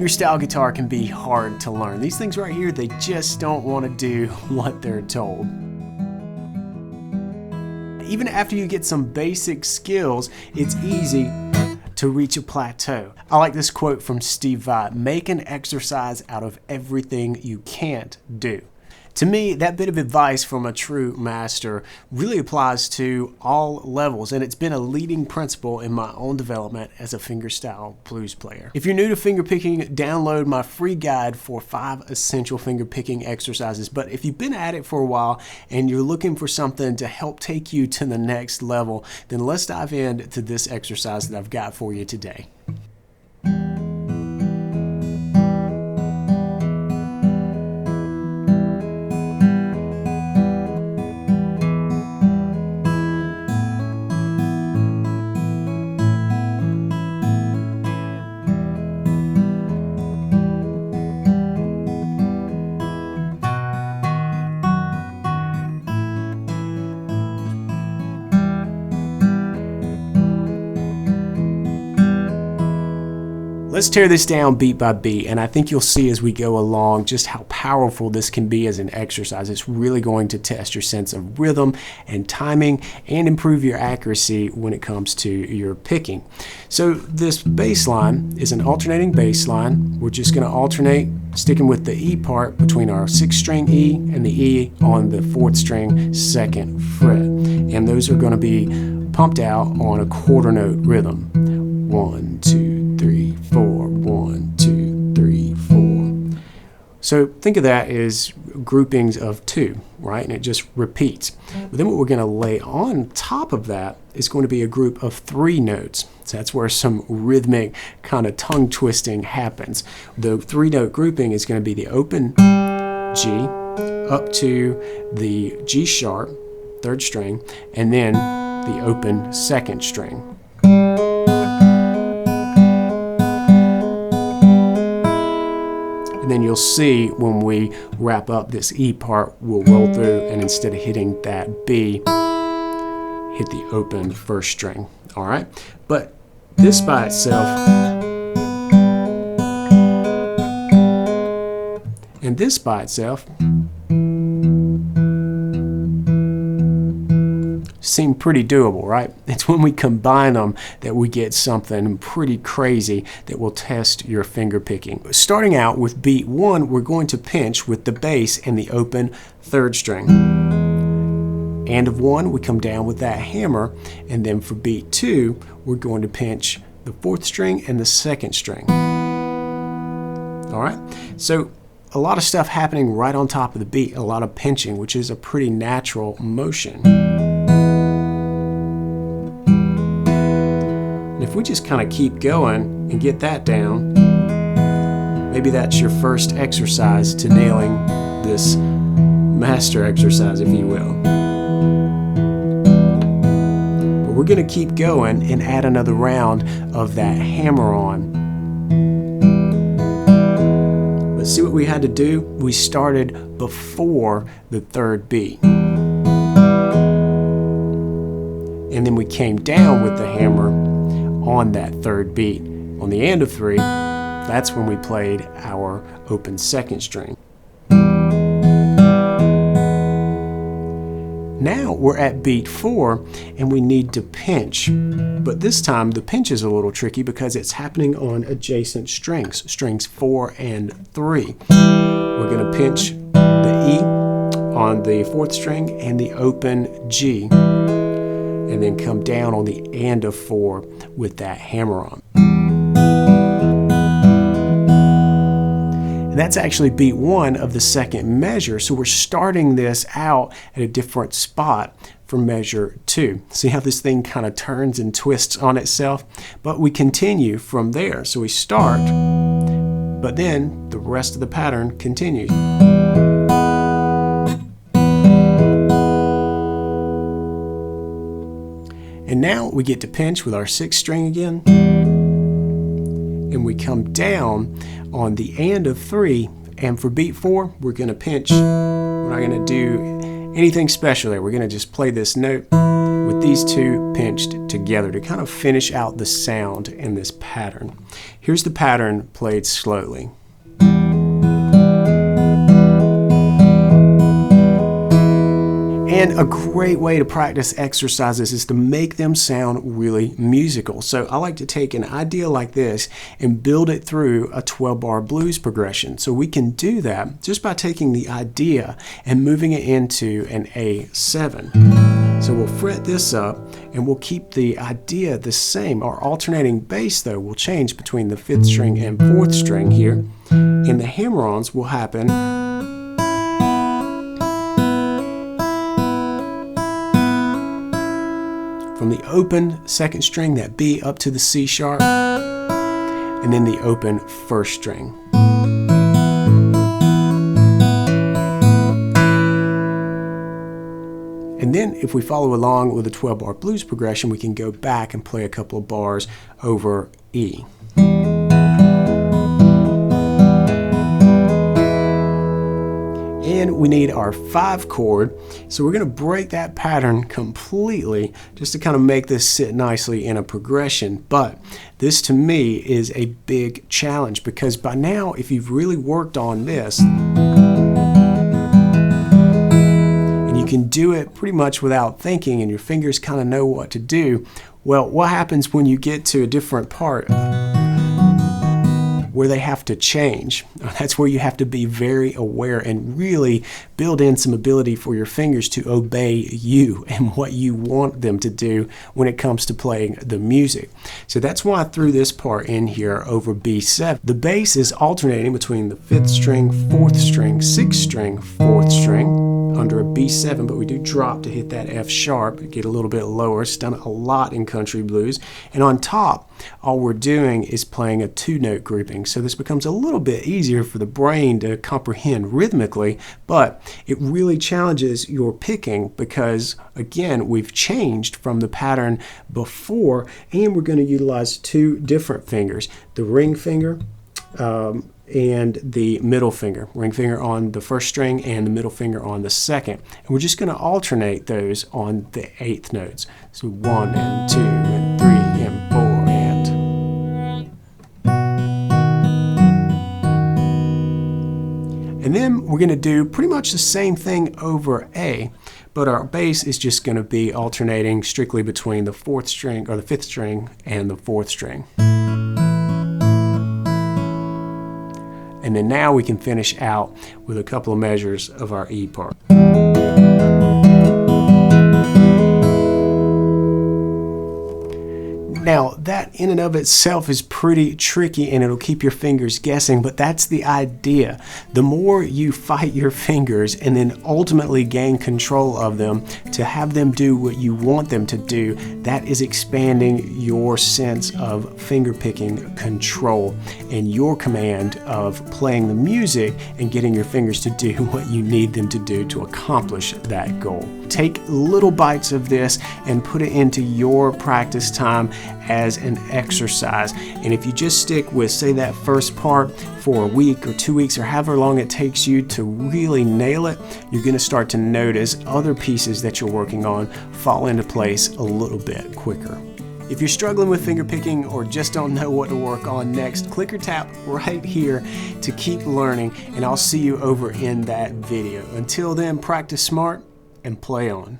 Fingerstyle guitar can be hard to learn. These things right here, they just don't want to do what they're told. Even after you get some basic skills, it's easy to reach a plateau. I like this quote from Steve Vai: "Make an exercise out of everything you can't do." To me, that bit of advice from a true master really applies to all levels, and it's been a leading principle in my own development as a fingerstyle blues player. If you're new to fingerpicking, download my free guide for 5 essential fingerpicking exercises. But if you've been at it for a while and you're looking for something to help take you to the next level, then let's dive into this exercise that I've got for you today. Let's tear this down beat by beat, and I think you'll see as we go along just how powerful this can be as an exercise. It's really going to test your sense of rhythm and timing and improve your accuracy when it comes to your picking. So this bass line is an alternating bass line. We're just going to alternate, sticking with the E part between our 6th string E and the E on the 4th string 2nd fret. And those are going to be pumped out on a quarter note rhythm. 1, 2, 3, 4, 1, 2, 3, 4. So think of that as groupings of 2, right? And it just repeats. But then what we're going to lay on top of that is going to be a group of 3 notes. So that's where some rhythmic kind of tongue twisting happens. The 3-note grouping is going to be the open G up to the G sharp, 3rd string, and then the open 2nd string. And then you'll see when we wrap up this E part, we'll roll through, and instead of hitting that B, hit the open 1st string. All right? But this by itself and this by itself seem pretty doable, right? It's when we combine them that we get something pretty crazy that will test your finger picking. Starting out with beat 1, we're going to pinch with the bass and the open 3rd string. And of 1, we come down with that hammer, and then for beat 2, we're going to pinch the 4th string and the 2nd string. All right? So a lot of stuff happening right on top of the beat, a lot of pinching, which is a pretty natural motion. If we just kind of keep going and get that down, maybe that's your first exercise to nailing this master exercise, if you will. But we're going to keep going and add another round of that hammer on. But see what we had to do? We started before the 3rd beat. And then we came down with the hammer on that 3rd beat. On the end of 3, that's when we played our open 2nd string. Now we're at beat 4 and we need to pinch. But this time the pinch is a little tricky because it's happening on adjacent strings, strings 4 and 3. We're going to pinch the E on the 4th string and the open G, and then come down on the end of 4 with that hammer on. And that's actually beat 1 of the 2nd measure, so we're starting this out at a different spot from measure 2. See how this thing kind of turns and twists on itself? But we continue from there. So we start, but then the rest of the pattern continues. And now we get to pinch with our 6th string again, and we come down on the end of 3, and for beat 4 we're going to pinch. We're not going to do anything special there. We're going to just play this note with these two pinched together to kind of finish out the sound in this pattern. Here's the pattern played slowly. And a great way to practice exercises is to make them sound really musical. So I like to take an idea like this and build it through a 12-bar blues progression. So we can do that just by taking the idea and moving it into an A7. So we'll fret this up and we'll keep the idea the same. Our alternating bass though will change between the 5th string and 4th string here. And the hammer-ons will happen from the open 2nd string, that B, up to the C sharp, and then the open 1st string. And then if we follow along with a 12-bar blues progression, we can go back and play a couple of bars over E. And we need our 5 chord, so we're going to break that pattern completely just to kind of make this sit nicely in a progression. But this to me is a big challenge, because by now if you've really worked on this, and you can do it pretty much without thinking and your fingers kind of know what to do, well, what happens when you get to a different part where they have to change? That's where you have to be very aware and really build in some ability for your fingers to obey you and what you want them to do when it comes to playing the music. So that's why I threw this part in here over B7. The bass is alternating between the 5th string, 4th string, 6th string, 4th string under a B7, but we do drop to hit that F sharp, get a little bit lower. It's done a lot in country blues. And on top, all we're doing is playing a 2-note grouping. So this becomes a little bit easier for the brain to comprehend rhythmically, but it really challenges your picking because, again, we've changed from the pattern before, and we're going to utilize 2 different fingers, the ring finger and the middle finger. Ring finger on the 1st string and the middle finger on the 2nd. And we're just going to alternate those on the 8th notes. So 1 and 2 and 3 and 4 and then we're going to do pretty much the same thing over A, but our bass is just going to be alternating strictly between the 4th string or the 5th string and the 4th string. And then now we can finish out with a couple of measures of our E part. Now, that in and of itself is pretty tricky and it'll keep your fingers guessing, but that's the idea. The more you fight your fingers and then ultimately gain control of them to have them do what you want them to do, that is expanding your sense of finger picking control and your command of playing the music and getting your fingers to do what you need them to do to accomplish that goal. Take little bites of this and put it into your practice time as an exercise. And if you just stick with, say, that first part for a week or 2 weeks or however long it takes you to really nail it, you're going to start to notice other pieces that you're working on fall into place a little bit quicker. If you're struggling with finger picking or just don't know what to work on next, click or tap right here to keep learning, and I'll see you over in that video. Until then, practice smart and play on.